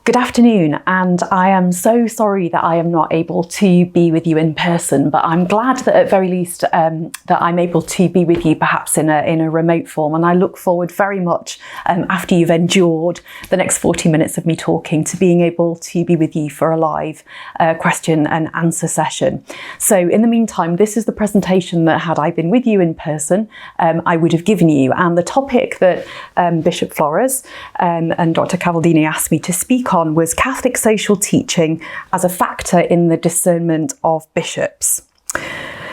Good afternoon, and I am so sorry that I am not able to be with you in person, but I'm glad that at very least that I'm able to be with you perhaps in a remote form, and I look forward very much after you've endured the next 40 minutes of me talking to being able to be with you for a live question and answer session. So in the meantime, this is the presentation that had I been with you in person, I would have given you, and the topic that Bishop Flores and Dr. Cavaldini asked me to speak on was Catholic social teaching as a factor in the discernment of bishops.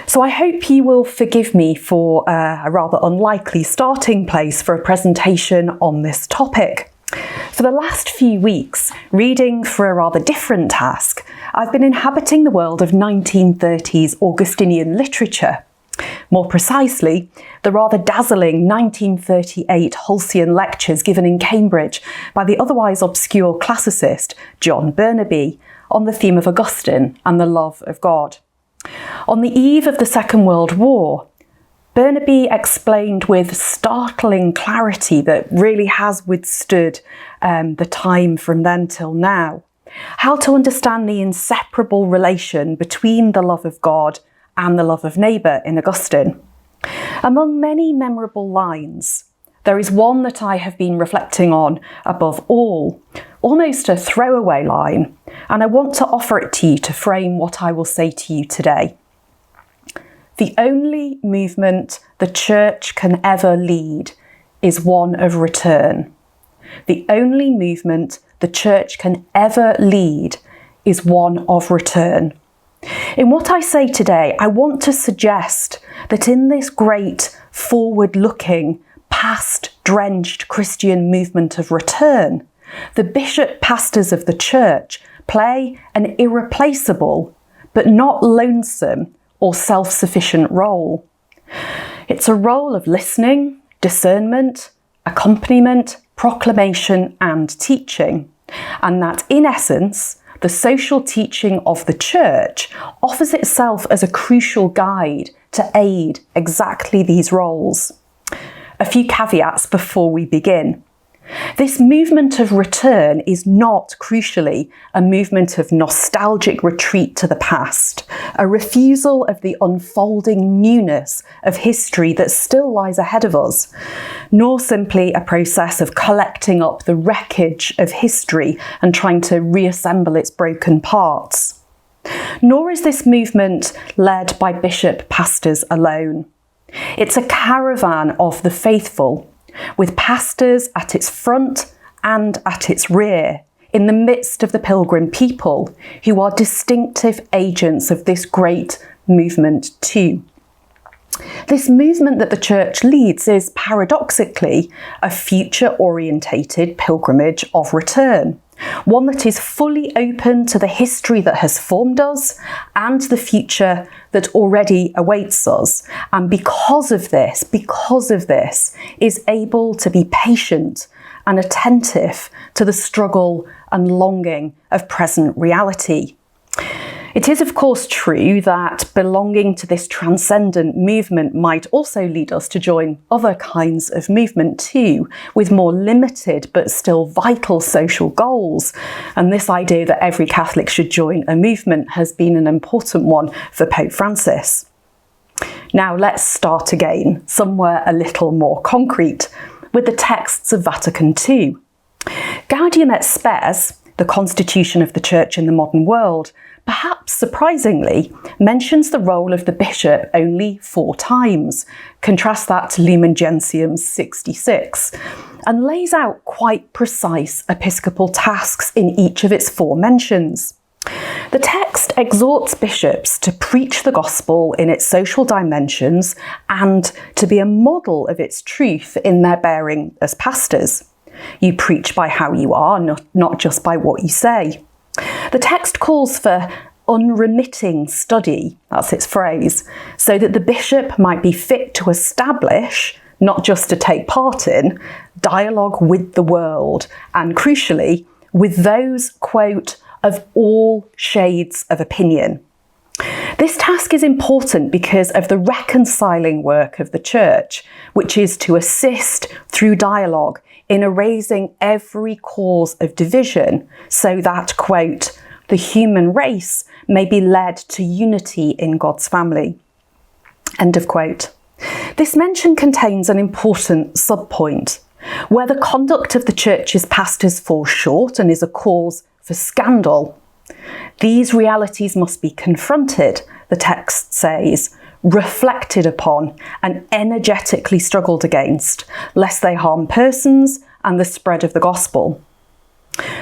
So I hope you will forgive me for a rather unlikely starting place for a presentation on this topic. For the last few weeks, reading for a rather different task, I've been inhabiting the world of 1930s Augustinian literature. More precisely, the rather dazzling 1938 Halcyon lectures given in Cambridge by the otherwise obscure classicist John Burnaby on the theme of Augustine and the love of God. On the eve of the Second World War, Burnaby explained with startling clarity that really has withstood the time from then till now, how to understand the inseparable relation between the love of God and the love of neighbour in Augustine. Among many memorable lines, there is one that I have been reflecting on above all, almost a throwaway line, and I want to offer it to you to frame what I will say to you today. The only movement the Church can ever lead is one of return. The only movement the Church can ever lead is one of return. In what I say today, I want to suggest that in this great, forward-looking, past-drenched Christian movement of return, the bishop pastors of the Church play an irreplaceable, but not lonesome or self-sufficient role. It's a role of listening, discernment, accompaniment, proclamation, and teaching, and that, in essence, the social teaching of the Church offers itself as a crucial guide to aid exactly these roles. A few caveats before we begin. This movement of return is not, crucially, a movement of nostalgic retreat to the past, a refusal of the unfolding newness of history that still lies ahead of us, nor simply a process of collecting up the wreckage of history and trying to reassemble its broken parts. Nor is this movement led by bishop pastors alone. It's a caravan of the faithful, with pastors at its front and at its rear, in the midst of the pilgrim people, who are distinctive agents of this great movement too. This movement that the Church leads is paradoxically a future-orientated pilgrimage of return, one that is fully open to the history that has formed us and the future that already awaits us, and because of this, is able to be patient and attentive to the struggle and longing of present reality. It is, of course, true that belonging to this transcendent movement might also lead us to join other kinds of movement too, with more limited but still vital social goals. And this idea that every Catholic should join a movement has been an important one for Pope Francis. Now let's start again, somewhere a little more concrete, with the texts of Vatican II. Gaudium et Spes, the constitution of the Church in the modern world, perhaps surprisingly, mentions the role of the bishop only 4 times. Contrast that to Lumen Gentium 66, and lays out quite precise episcopal tasks in each of its 4 mentions. The text exhorts bishops to preach the gospel in its social dimensions and to be a model of its truth in their bearing as pastors. You preach by how you are, not just by what you say. The text calls for unremitting study, that's its phrase, so that the bishop might be fit to establish, not just to take part in, dialogue with the world, and crucially, with those, quote, of all shades of opinion. This task is important because of the reconciling work of the Church, which is to assist through dialogue in erasing every cause of division so that, quote, the human race may be led to unity in God's family, end of quote. This mention contains an important subpoint. Where the conduct of the church's pastors falls short and is a cause for scandal, these realities must be confronted, the text says, reflected upon and energetically struggled against, lest they harm persons and the spread of the gospel.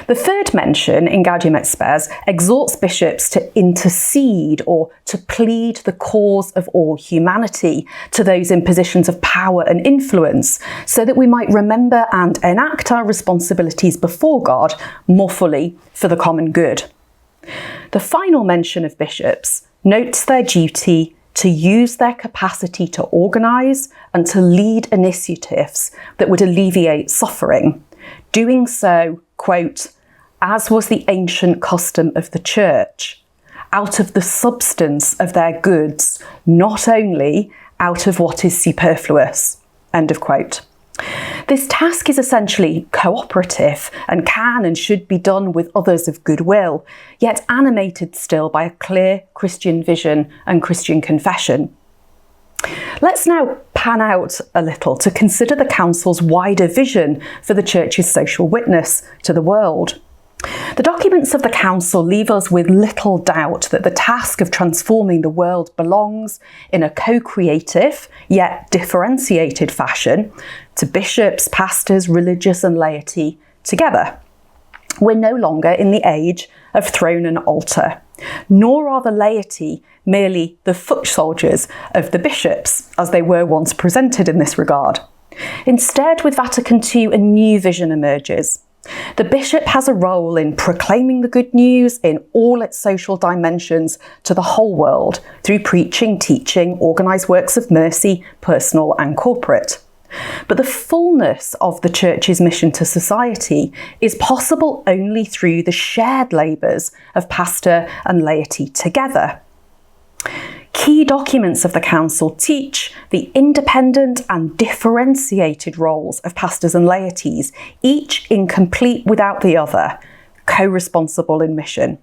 The third mention in Gaudium et Spes exhorts bishops to intercede or to plead the cause of all humanity to those in positions of power and influence, so that we might remember and enact our responsibilities before God more fully for the common good. The final mention of bishops notes their duty to use their capacity to organise and to lead initiatives that would alleviate suffering, doing so, quote, as was the ancient custom of the church, out of the substance of their goods, not only out of what is superfluous, end of quote. This task is essentially cooperative and can and should be done with others of goodwill, yet animated still by a clear Christian vision and Christian confession. Let's now pan out a little to consider the Council's wider vision for the Church's social witness to the world. The documents of the Council leave us with little doubt that the task of transforming the world belongs, in a co-creative yet differentiated fashion, to bishops, pastors, religious and laity together. We're no longer in the age of throne and altar, nor are the laity merely the foot soldiers of the bishops, as they were once presented in this regard. Instead, with Vatican II, a new vision emerges. The bishop has a role in proclaiming the good news in all its social dimensions to the whole world through preaching, teaching, organised works of mercy, personal and corporate. But the fullness of the Church's mission to society is possible only through the shared labours of pastor and laity together. Key documents of the Council teach the independent and differentiated roles of pastors and laities, each incomplete without the other, co-responsible in mission.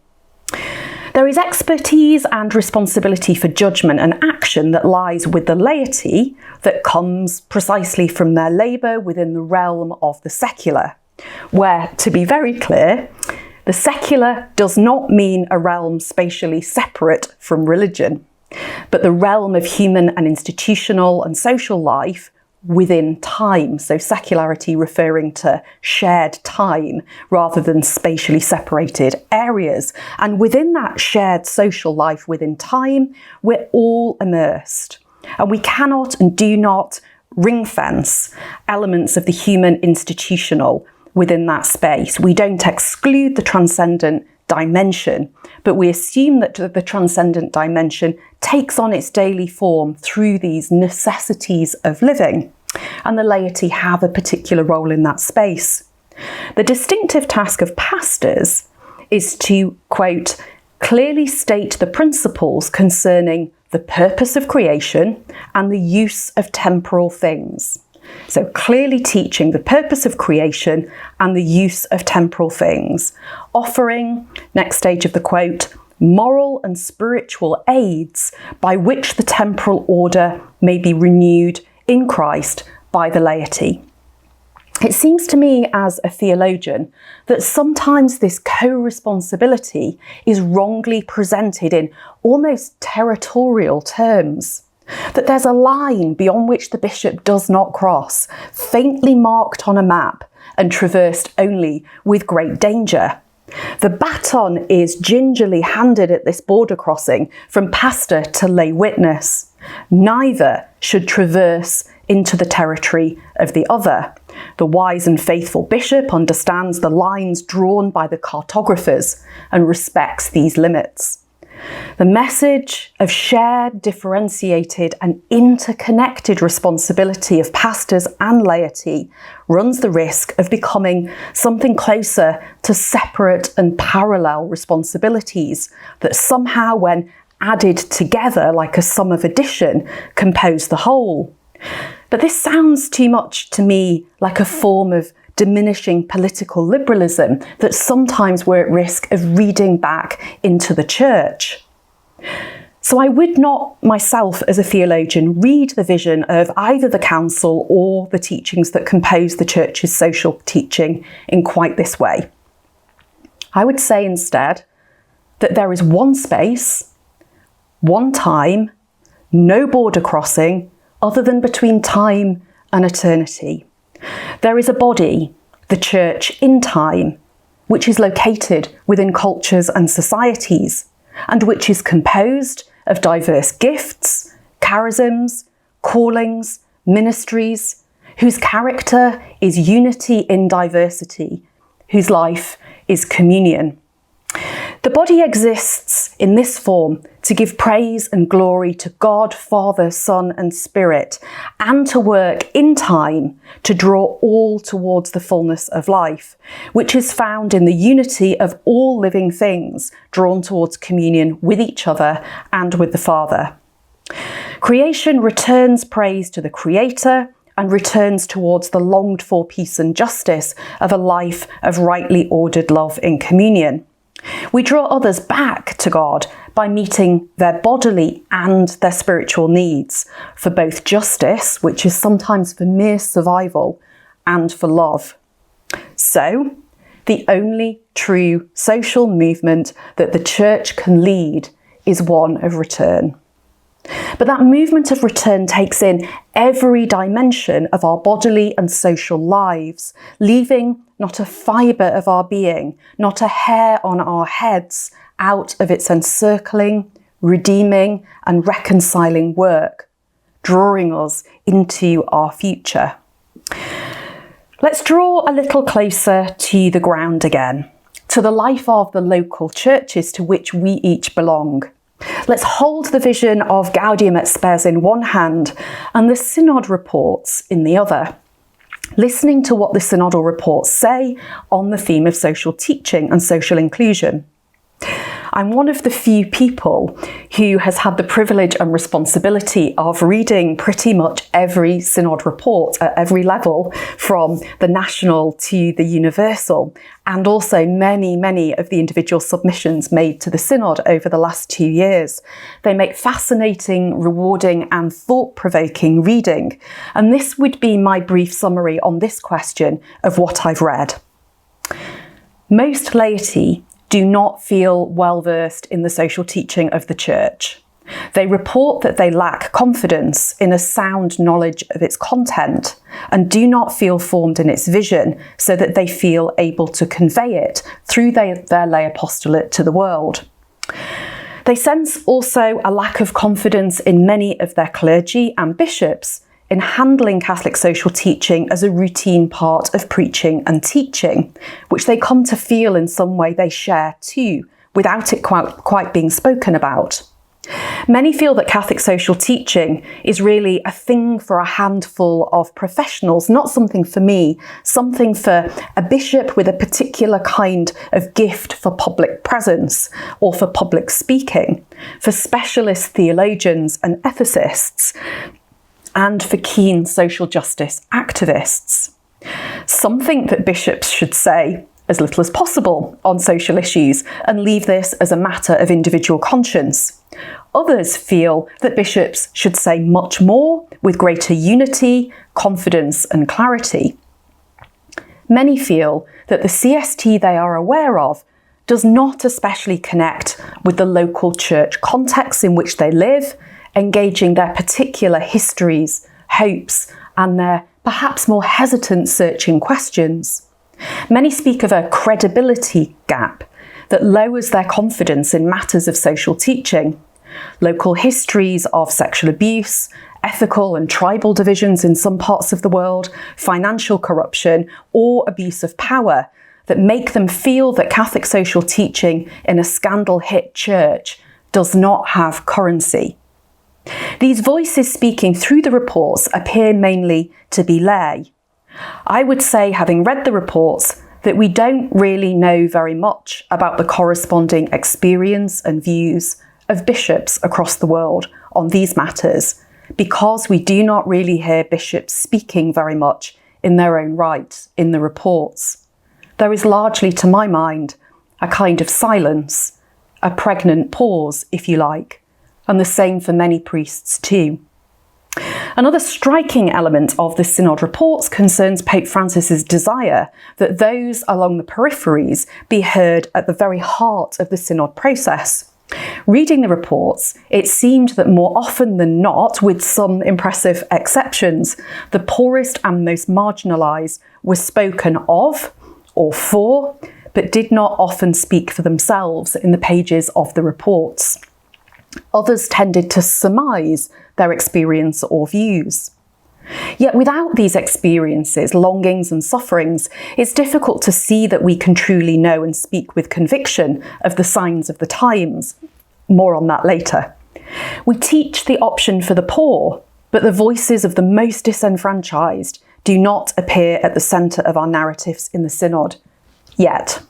There is expertise and responsibility for judgment and action that lies with the laity that comes precisely from their labour within the realm of the secular, where, to be very clear, the secular does not mean a realm spatially separate from religion, but the realm of human and institutional and social life within time. So secularity referring to shared time rather than spatially separated areas. And within that shared social life within time, we're all immersed. And we cannot and do not ring fence elements of the human institutional within that space. We don't exclude the transcendent dimension, but we assume that the transcendent dimension takes on its daily form through these necessities of living, and the laity have a particular role in that space. The distinctive task of pastors is to, quote, clearly state the principles concerning the purpose of creation and the use of temporal things. So clearly teaching the purpose of creation and the use of temporal things, offering, next stage of the quote, moral and spiritual aids by which the temporal order may be renewed in Christ by the laity. It seems to me as a theologian that sometimes this co-responsibility is wrongly presented in almost territorial terms. That there's a line beyond which the bishop does not cross, faintly marked on a map and traversed only with great danger. The baton is gingerly handed at this border crossing from pastor to lay witness. Neither should traverse into the territory of the other. The wise and faithful bishop understands the lines drawn by the cartographers and respects these limits. The message of shared, differentiated and interconnected responsibility of pastors and laity runs the risk of becoming something closer to separate and parallel responsibilities that somehow, when added together like a sum of addition, compose the whole. But this sounds too much to me like a form of diminishing political liberalism that sometimes we're at risk of reading back into the church. So I would not myself as a theologian read the vision of either the council or the teachings that compose the church's social teaching in quite this way. I would say instead that there is one space, one time, no border crossing other than between time and eternity. There is a body, the church in time, which is located within cultures and societies, and which is composed of diverse gifts, charisms, callings, ministries, whose character is unity in diversity, whose life is communion. The body exists in this form to give praise and glory to God, Father, Son and Spirit, and to work in time to draw all towards the fullness of life, which is found in the unity of all living things drawn towards communion with each other and with the Father. Creation returns praise to the Creator and returns towards the longed for peace and justice of a life of rightly ordered love in communion. We draw others back to God by meeting their bodily and their spiritual needs for both justice, which is sometimes for mere survival, and for love. So, the only true social movement that the church can lead is one of return. But that movement of return takes in every dimension of our bodily and social lives, leaving not a fibre of our being, not a hair on our heads, out of its encircling, redeeming and reconciling work, drawing us into our future. Let's draw a little closer to the ground again, to the life of the local churches to which we each belong. Let's hold the vision of Gaudium et Spes in one hand and the Synod reports in the other, listening to what the Synodal reports say on the theme of social teaching and social inclusion. I'm one of the few people who has had the privilege and responsibility of reading pretty much every Synod report at every level, from the national to the universal, and also many of the individual submissions made to the Synod over the last 2 years. They make fascinating, rewarding and thought-provoking reading, and this would be my brief summary on this question of what I've read. Most laity do not feel well versed in the social teaching of the church. They report that they lack confidence in a sound knowledge of its content and do not feel formed in its vision so that they feel able to convey it through their lay apostolate to the world. They sense also a lack of confidence in many of their clergy and bishops in handling Catholic social teaching as a routine part of preaching and teaching, which they come to feel in some way they share too, without it quite being spoken about. Many feel that Catholic social teaching is really a thing for a handful of professionals, not something for me, something for a bishop with a particular kind of gift for public presence or for public speaking, for specialist theologians and ethicists, and for keen social justice activists. Some think that bishops should say as little as possible on social issues and leave this as a matter of individual conscience. Others feel that bishops should say much more with greater unity, confidence and clarity. Many feel that the CST they are aware of does not especially connect with the local church context in which they live, engaging their particular histories, hopes, and their perhaps more hesitant searching questions. Many speak of a credibility gap that lowers their confidence in matters of social teaching. Local histories of sexual abuse, ethical and tribal divisions in some parts of the world, financial corruption, or abuse of power that make them feel that Catholic social teaching in a scandal-hit church does not have currency. These voices speaking through the reports appear mainly to be lay. I would say, having read the reports, that we don't really know very much about the corresponding experience and views of bishops across the world on these matters, because we do not really hear bishops speaking very much in their own right in the reports. There is largely, to my mind, a kind of silence, a pregnant pause, if you like, and the same for many priests too. Another striking element of the Synod reports concerns Pope Francis's desire that those along the peripheries be heard at the very heart of the Synod process. Reading the reports, it seemed that more often than not, with some impressive exceptions, the poorest and most marginalised were spoken of or for, but did not often speak for themselves in the pages of the reports. Others tended to surmise their experience or views. Yet without these experiences, longings and sufferings, it's difficult to see that we can truly know and speak with conviction of the signs of the times. More on that later. We teach the option for the poor, but the voices of the most disenfranchised do not appear at the centre of our narratives in the Synod. Yet.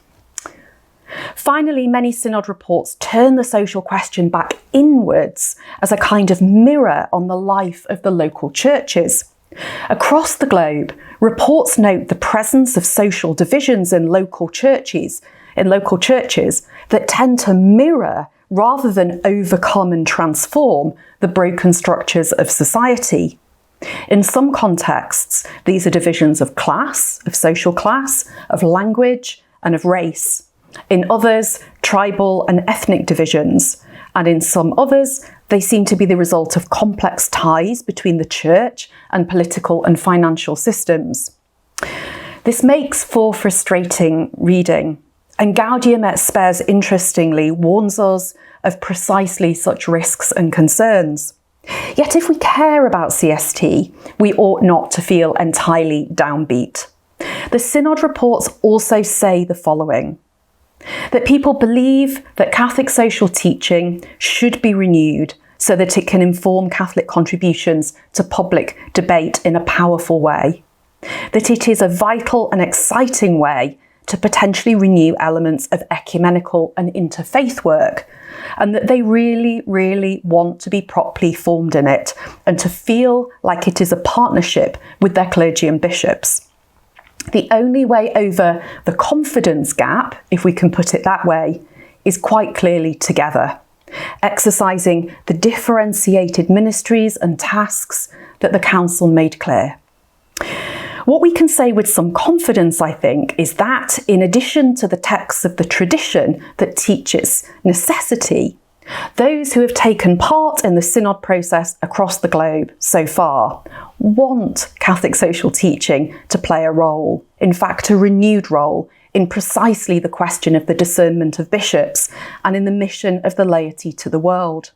Finally, many Synod reports turn the social question back inwards as a kind of mirror on the life of the local churches. Across the globe, reports note the presence of social divisions in local churches that tend to mirror rather than overcome and transform the broken structures of society. In some contexts, these are divisions of class, of social class, of language, and of race. In others, tribal and ethnic divisions, and in some others, they seem to be the result of complex ties between the church and political and financial systems. This makes for frustrating reading, and Gaudium et Spes interestingly warns us of precisely such risks and concerns. Yet if we care about CST, we ought not to feel entirely downbeat. The Synod reports also say the following: that people believe that Catholic social teaching should be renewed so that it can inform Catholic contributions to public debate in a powerful way, that it is a vital and exciting way to potentially renew elements of ecumenical and interfaith work, and that they really, really want to be properly formed in it and to feel like it is a partnership with their clergy and bishops. The only way over the confidence gap, if we can put it that way, is quite clearly together, exercising the differentiated ministries and tasks that the Council made clear. What we can say with some confidence, I think, is that in addition to the texts of the tradition that teach its necessity, those who have taken part in the Synod process across the globe so far want Catholic social teaching to play a role, in fact a renewed role, in precisely the question of the discernment of bishops and in the mission of the laity to the world.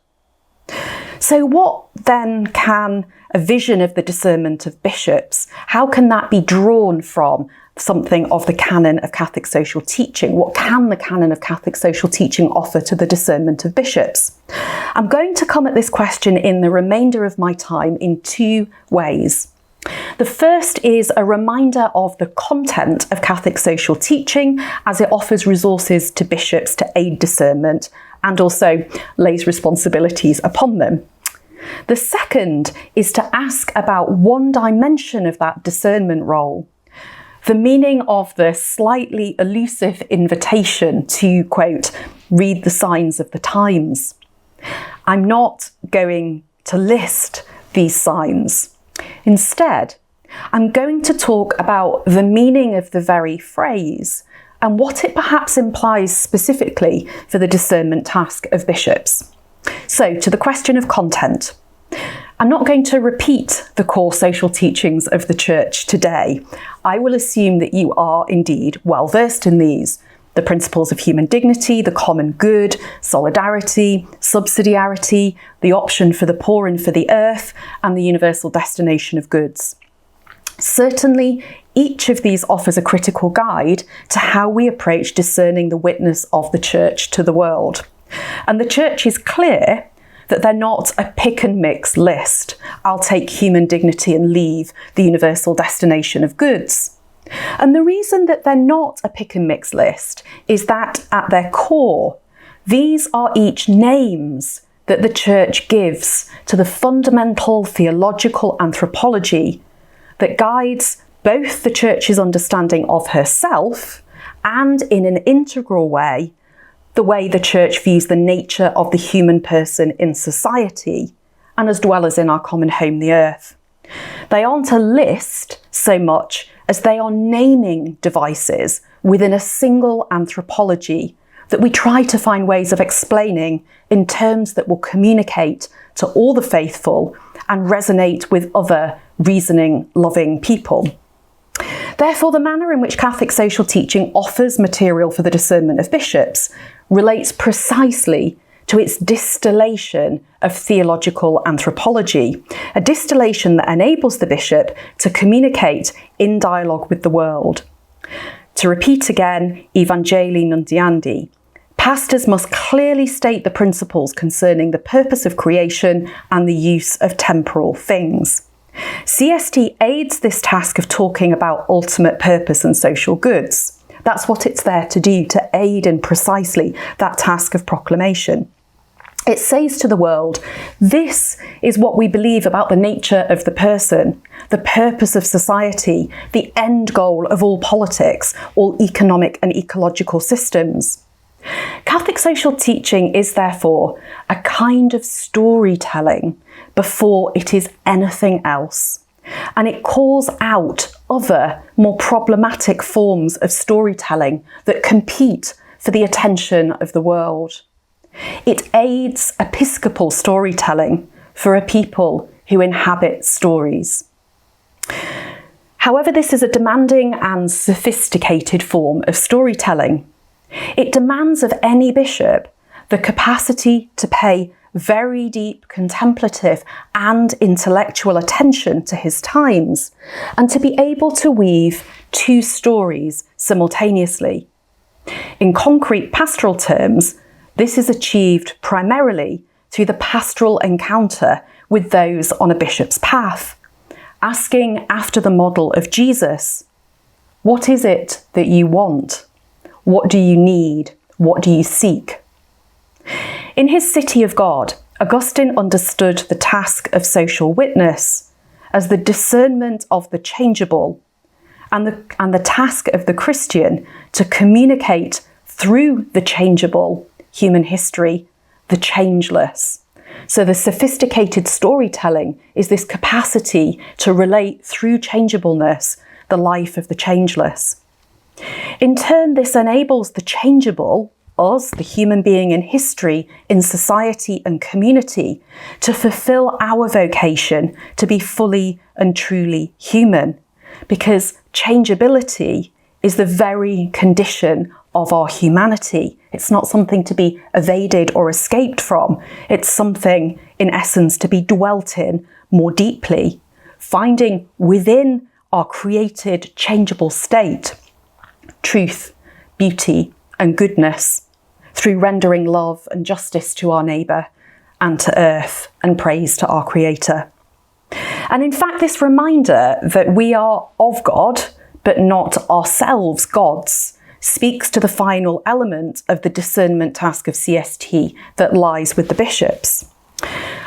So what then can a vision of the discernment of bishops, how can that be drawn from something of the canon of Catholic social teaching? What can the canon of Catholic social teaching offer to the discernment of bishops? I'm going to come at this question in the remainder of my time in two ways. The first is a reminder of the content of Catholic social teaching as it offers resources to bishops to aid discernment and also lays responsibilities upon them. The second is to ask about one dimension of that discernment role, the meaning of the slightly elusive invitation to, quote, read the signs of the times. I'm not going to list these signs. Instead, I'm going to talk about the meaning of the very phrase and what it perhaps implies specifically for the discernment task of bishops. So, to the question of content. I'm not going to repeat the core social teachings of the Church today. I will assume that you are indeed well versed in these. The principles of human dignity, the common good, solidarity, subsidiarity, the option for the poor and for the earth, and the universal destination of goods. Certainly, each of these offers a critical guide to how we approach discerning the witness of the Church to the world. And the Church is clear that they're not a pick and mix list. I'll take human dignity and leave the universal destination of goods. And the reason that they're not a pick and mix list is that at their core, these are each names that the Church gives to the fundamental theological anthropology that guides both the Church's understanding of herself and, in an integral way, the way the Church views the nature of the human person in society and as dwellers in our common home, the earth. They aren't a list so much as they are naming devices within a single anthropology that we try to find ways of explaining in terms that will communicate to all the faithful and resonate with other reasoning, loving people. Therefore, the manner in which Catholic social teaching offers material for the discernment of bishops relates precisely to its distillation of theological anthropology, a distillation that enables the bishop to communicate in dialogue with the world. To repeat again, Evangelii Nuntiandi, pastors must clearly state the principles concerning the purpose of creation and the use of temporal things. CST aids this task of talking about ultimate purpose and social goods. That's what it's there to do, to aid in precisely that task of proclamation. It says to the world, this is what we believe about the nature of the person, the purpose of society, the end goal of all politics, all economic and ecological systems. Catholic social teaching is therefore a kind of storytelling before it is anything else, and it calls out other, more problematic forms of storytelling that compete for the attention of the world. It aids episcopal storytelling for a people who inhabit stories. However, this is a demanding and sophisticated form of storytelling. It demands of any bishop the capacity to pay very deep contemplative and intellectual attention to his times, and to be able to weave two stories simultaneously. In concrete pastoral terms, this is achieved primarily through the pastoral encounter with those on a bishop's path, asking after the model of Jesus, what is it that you want? What do you need? What do you seek? In his City of God, Augustine understood the task of social witness as the discernment of the changeable and the task of the Christian to communicate through the changeable human history, the changeless. So the sophisticated storytelling is this capacity to relate through changeableness the life of the changeless. In turn, this enables the changeable, us, the human being in history, in society and community, to fulfill our vocation to be fully and truly human, because changeability is the very condition of our humanity. It's not something to be evaded or escaped from. It's something, in essence, to be dwelt in more deeply, finding within our created changeable state truth, beauty, and goodness, through rendering love and justice to our neighbour and to earth and praise to our Creator. And in fact, this reminder that we are of God, but not ourselves gods, speaks to the final element of the discernment task of CST that lies with the bishops.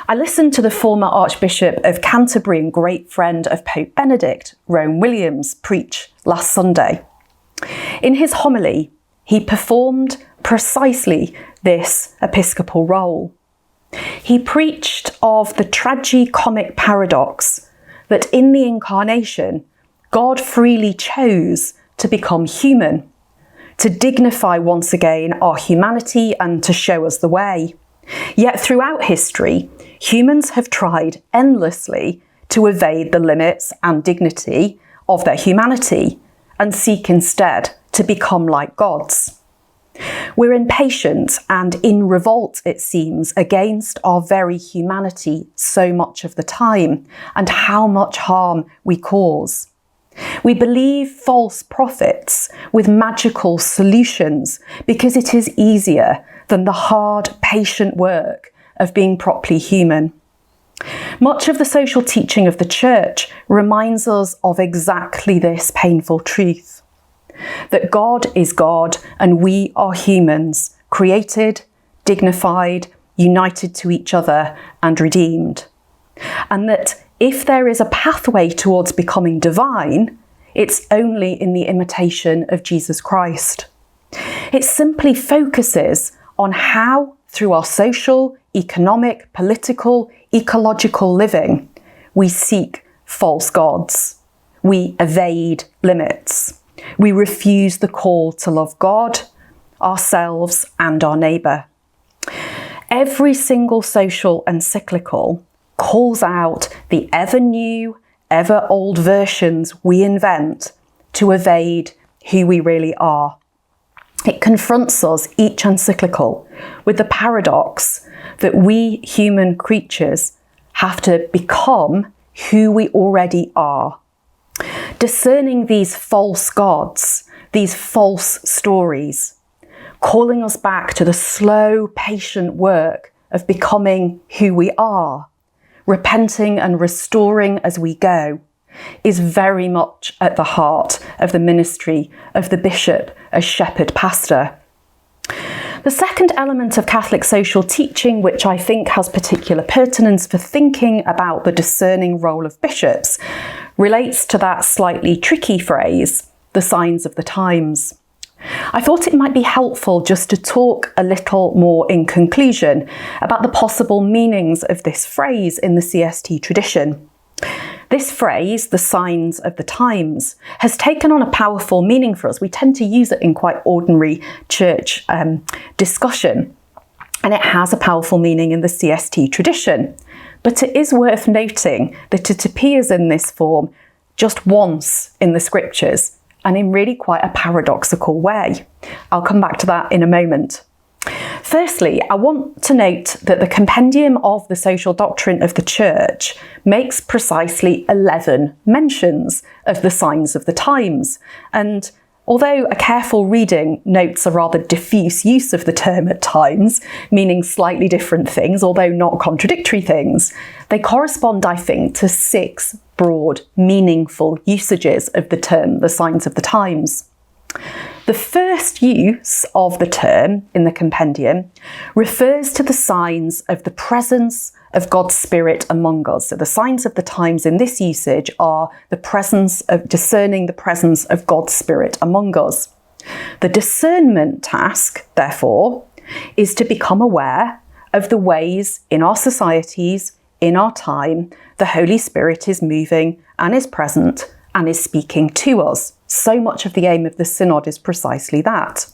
I listened to the former Archbishop of Canterbury and great friend of Pope Benedict, Rowan Williams, preach last Sunday. In his homily, he performed precisely this episcopal role. He preached of the tragi-comic paradox that in the Incarnation, God freely chose to become human, to dignify once again our humanity and to show us the way. Yet throughout history, humans have tried endlessly to evade the limits and dignity of their humanity and seek instead to become like gods. We're impatient and in revolt, it seems, against our very humanity so much of the time and how much harm we cause. We believe false prophets with magical solutions because it is easier than the hard, patient work of being properly human. Much of the social teaching of the Church reminds us of exactly this painful truth, that God is God and we are humans, created, dignified, united to each other and redeemed. And that if there is a pathway towards becoming divine, It's only in the imitation of Jesus Christ. It simply focuses on how, through our social, economic, political, ecological living, we seek false gods. We evade limits. We refuse the call to love God, ourselves, and our neighbour. Every single social encyclical calls out the ever new, ever old versions we invent to evade who we really are. It confronts us, each encyclical, with the paradox that we human creatures have to become who we already are. Discerning these false gods, these false stories, calling us back to the slow, patient work of becoming who we are, repenting and restoring as we go, is very much at the heart of the ministry of the bishop as shepherd pastor. The second element of Catholic social teaching, which I think has particular pertinence for thinking about the discerning role of bishops, relates to that slightly tricky phrase, the signs of the times. I thought it might be helpful just to talk a little more in conclusion about the possible meanings of this phrase in the CST tradition. This phrase, the signs of the times, has taken on a powerful meaning for us. We tend to use it in quite ordinary church discussion, and it has a powerful meaning in the CST tradition. But it is worth noting that it appears in this form just once in the scriptures, and in really quite a paradoxical way. I'll come back to that in a moment. Firstly, I want to note that the Compendium of the Social Doctrine of the Church makes precisely 11 mentions of the signs of the times, and although a careful reading notes a rather diffuse use of the term at times, meaning slightly different things, although not contradictory things, they correspond, I think, to 6 broad, meaningful usages of the term, the signs of the times. The first use of the term in the compendium refers to the signs of the presence of God's Spirit among us. So the signs of the times in this usage are the presence of discerning the presence of God's Spirit among us. The discernment task, therefore, is to become aware of the ways in our societies, in our time, the Holy Spirit is moving and is present and is speaking to us. So much of the aim of the Synod is precisely that.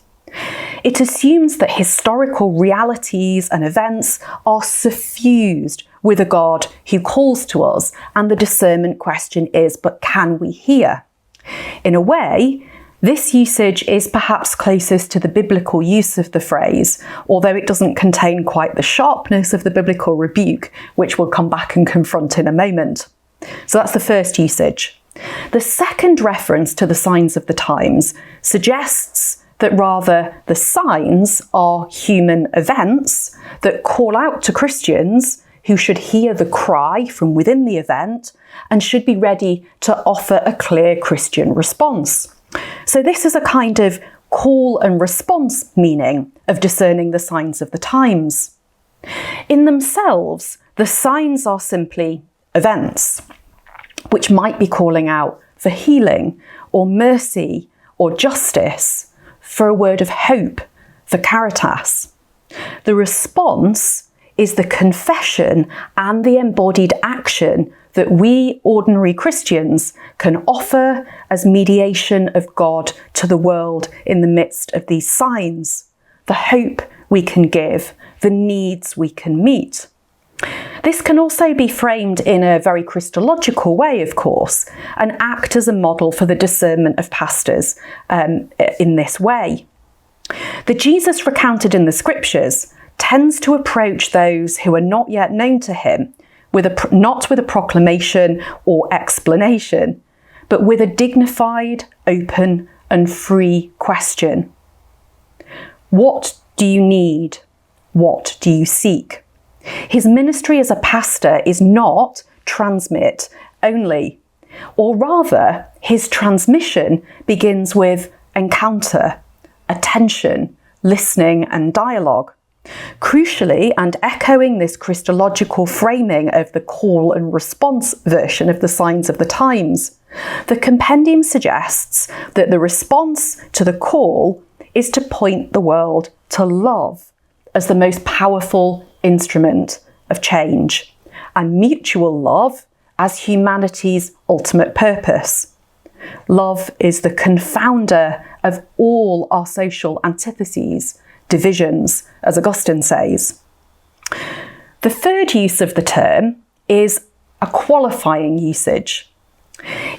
It assumes that historical realities and events are suffused with a God who calls to us, and the discernment question is, but can we hear? In a way, this usage is perhaps closest to the biblical use of the phrase, although it doesn't contain quite the sharpness of the biblical rebuke, which we'll come back and confront in a moment. So that's the first usage. The second reference to the signs of the times suggests that rather the signs are human events that call out to Christians who should hear the cry from within the event and should be ready to offer a clear Christian response. So this is a kind of call and response meaning of discerning the signs of the times. In themselves, the signs are simply events, which might be calling out for healing or mercy or justice, for a word of hope, for caritas. The response is the confession and the embodied action that we ordinary Christians can offer as mediation of God to the world in the midst of these signs, the hope we can give, the needs we can meet. This can also be framed in a very Christological way, of course, and act as a model for the discernment of pastors in this way. The Jesus recounted in the scriptures tends to approach those who are not yet known to him not with a proclamation or explanation, but with a dignified, open and free question. What do you need? What do you seek? His ministry as a pastor is not transmit only, or rather his transmission begins with encounter, attention, listening and dialogue. Crucially, and echoing this Christological framing of the call and response version of the signs of the times, The compendium suggests that the response to the call is to point the world to love as the most powerful instrument of change, and mutual love as humanity's ultimate purpose. Love is the confounder of all our social antitheses, divisions, as Augustine says. The third use of the term is a qualifying usage.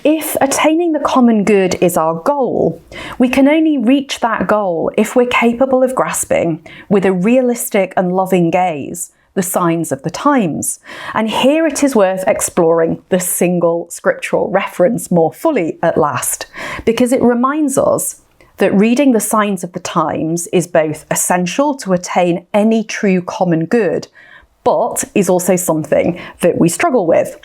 If attaining the common good is our goal, we can only reach that goal if we're capable of grasping, with a realistic and loving gaze, the signs of the times. And here it is worth exploring the single scriptural reference more fully at last, because it reminds us that reading the signs of the times is both essential to attain any true common good, but is also something that we struggle with.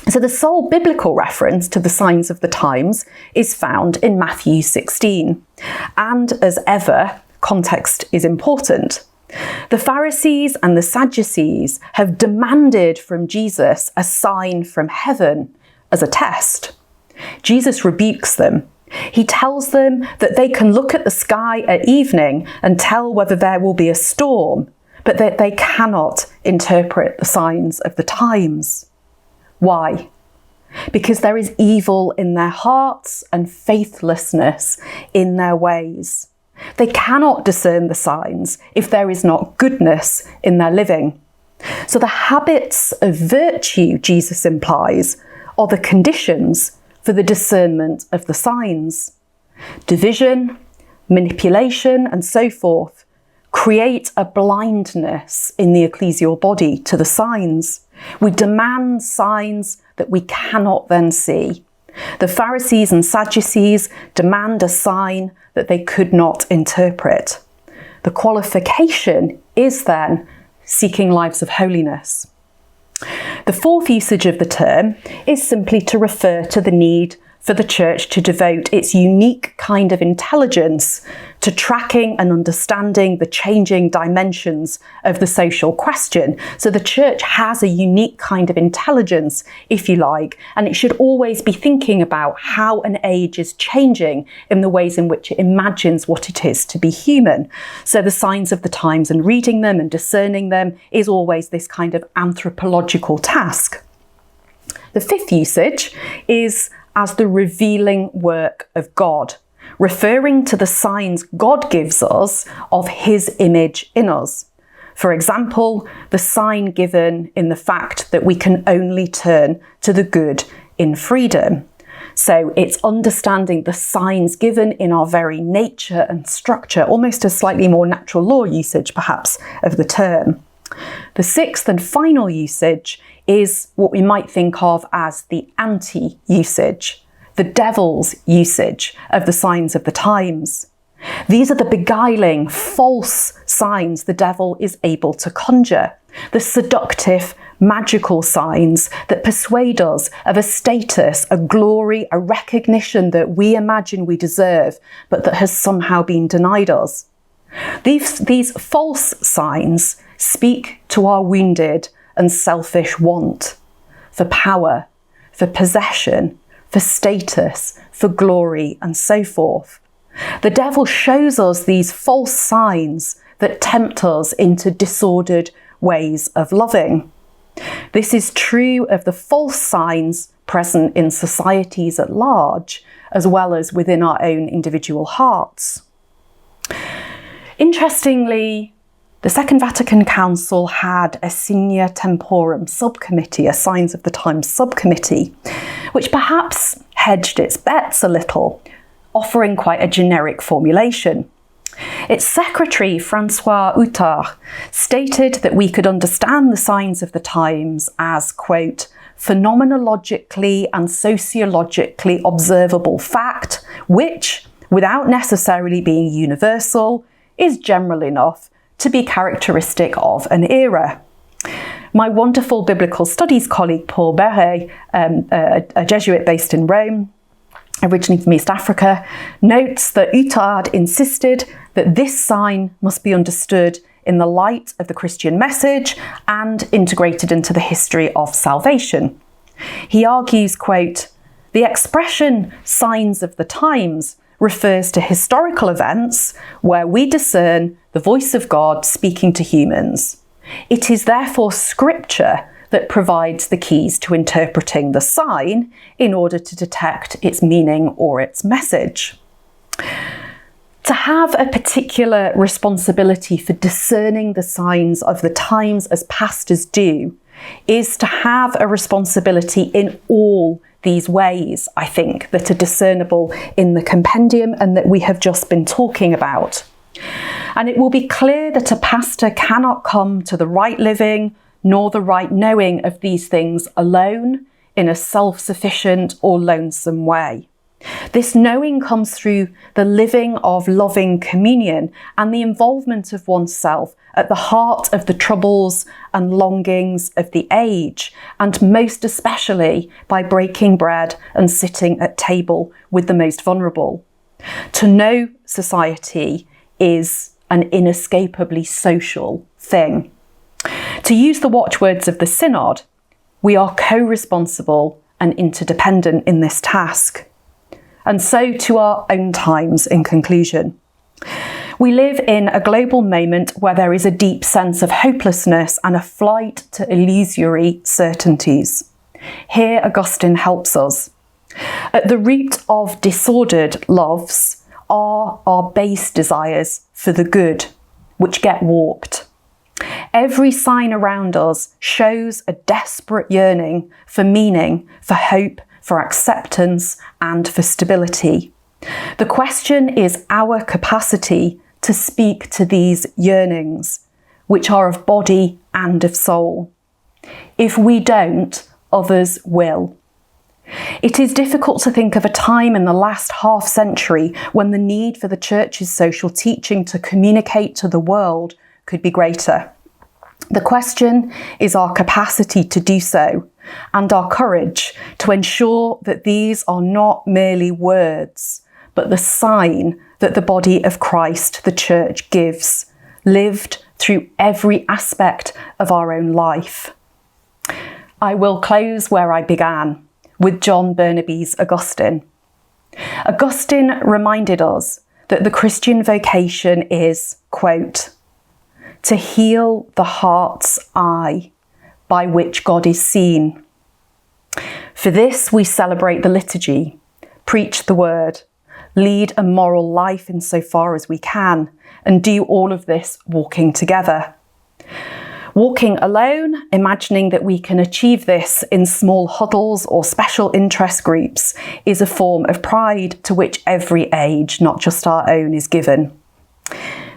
So the sole biblical reference to the signs of the times is found in Matthew 16. And as ever, context is important. The Pharisees and the Sadducees have demanded from Jesus a sign from heaven as a test. Jesus rebukes them. He tells them that they can look at the sky at evening and tell whether there will be a storm, but that they cannot interpret the signs of the times. Why? Because there is evil in their hearts and faithlessness in their ways. They cannot discern the signs if there is not goodness in their living. So the habits of virtue, Jesus implies, are the conditions for the discernment of the signs. Division, manipulation, and so forth create a blindness in the ecclesial body to the signs. We demand signs that we cannot then see. The Pharisees and Sadducees demand a sign that they could not interpret. The qualification is then seeking lives of holiness. The fourth usage of the term is simply to refer to the need for the church to devote its unique kind of intelligence to tracking and understanding the changing dimensions of the social question. So the church has a unique kind of intelligence, if you like, and it should always be thinking about how an age is changing in the ways in which it imagines what it is to be human. So the signs of the times and reading them and discerning them is always this kind of anthropological task. The fifth usage is as the revealing work of God, referring to the signs God gives us of his image in us. For example, the sign given in the fact that we can only turn to the good in freedom. So it's understanding the signs given in our very nature and structure, almost a slightly more natural law usage, perhaps, of the term. The sixth and final usage is what we might think of as the anti-usage, the devil's usage of the signs of the times. These are the beguiling, false signs the devil is able to conjure, the seductive, magical signs that persuade us of a status, a glory, a recognition that we imagine we deserve, but that has somehow been denied us. These false signs speak to our wounded and selfish want for power, for possession, for status, for glory, and so forth. The devil shows us these false signs that tempt us into disordered ways of loving. This is true of the false signs present in societies at large, as well as within our own individual hearts. Interestingly, the Second Vatican Council had a Signa Temporum subcommittee, a Signs of the Times subcommittee, which perhaps hedged its bets a little, offering quite a generic formulation. Its secretary, Francois Outard, stated that we could understand the signs of the times as, quote, phenomenologically and sociologically observable fact, which, without necessarily being universal, is general enough to be characteristic of an era. My wonderful biblical studies colleague, Paul Berret, a Jesuit based in Rome, originally from East Africa, notes that Outard insisted that this sign must be understood in the light of the Christian message and integrated into the history of salvation. He argues, quote, The expression signs of the times refers to historical events where we discern the voice of God speaking to humans. It is therefore Scripture that provides the keys to interpreting the sign in order to detect its meaning or its message. To have a particular responsibility for discerning the signs of the times as pastors do is to have a responsibility in all these ways, I think, that are discernible in the compendium and that we have just been talking about. And it will be clear that a pastor cannot come to the right living nor the right knowing of these things alone in a self-sufficient or lonesome way. This knowing comes through the living of loving communion and the involvement of oneself at the heart of the troubles and longings of the age, and most especially by breaking bread and sitting at table with the most vulnerable. To know society is an inescapably social thing. To use the watchwords of the Synod, we are co-responsible and interdependent in this task. And so to our own times in conclusion. We live in a global moment where there is a deep sense of hopelessness and a flight to illusory certainties. Here Augustine helps us. At the root of disordered loves are our base desires for the good, which get warped. Every sign around us shows a desperate yearning for meaning, for hope, for acceptance, and for stability. The question is our capacity to speak to these yearnings, which are of body and of soul. If we don't, others will. It is difficult to think of a time in the last half century when the need for the Church's social teaching to communicate to the world could be greater. The question is our capacity to do so and our courage to ensure that these are not merely words, but the sign that the body of Christ, the Church, gives, lived through every aspect of our own life. I will close where I began, with John Burnaby's Augustine. Augustine reminded us that the Christian vocation is, quote, to heal the heart's eye by which God is seen. For this we celebrate the liturgy, preach the word, lead a moral life insofar as we can, and do all of this walking together. Walking alone, imagining that we can achieve this in small huddles or special interest groups, is a form of pride to which every age, not just our own, is given.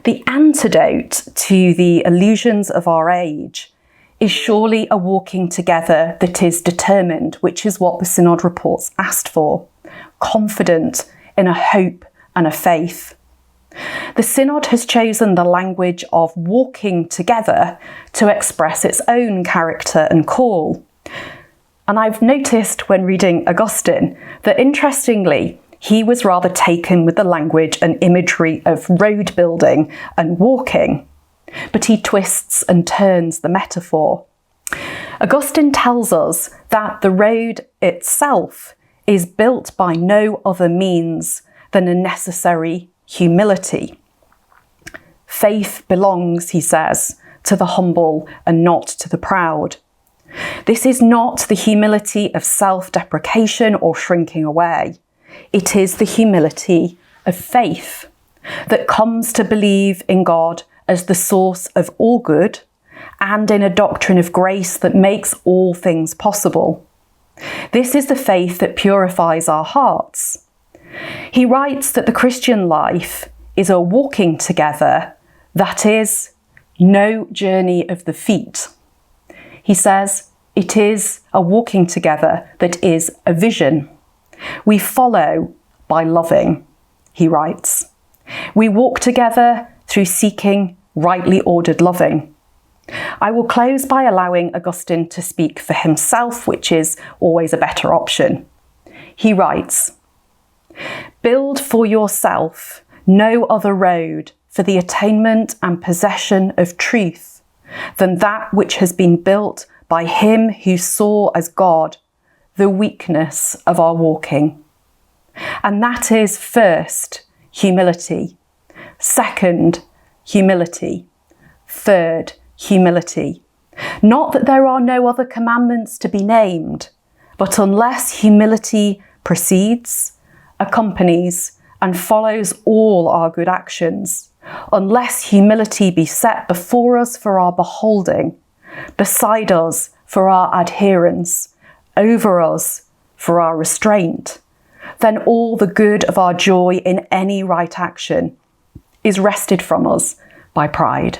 The antidote to the illusions of our age is surely a walking together that is determined, which is what the Synod reports asked for, confident in a hope and a faith. The Synod has chosen the language of walking together to express its own character and call. And I've noticed when reading Augustine that, interestingly, he was rather taken with the language and imagery of road building and walking, but he twists and turns the metaphor. Augustine tells us that the road itself is built by no other means than a necessary humility. Faith belongs, he says, to the humble and not to the proud. This is not the humility of self-deprecation or shrinking away. It is the humility of faith that comes to believe in God as the source of all good and in a doctrine of grace that makes all things possible. This is the faith that purifies our hearts. He writes that the Christian life is a walking together, that is, no journey of the feet. He says it is a walking together that is a vision. We follow by loving, he writes. We walk together through seeking rightly ordered loving. I will close by allowing Augustine to speak for himself, which is always a better option. He writes, build for yourself no other road for the attainment and possession of truth than that which has been built by him who saw as God the weakness of our walking. And that is first, humility. Second, humility. Third, humility. Not that there are no other commandments to be named, but unless humility precedes, accompanies, and follows all our good actions, unless humility be set before us for our beholding, beside us for our adherence, over us for our restraint, then all the good of our joy in any right action is wrested from us by pride.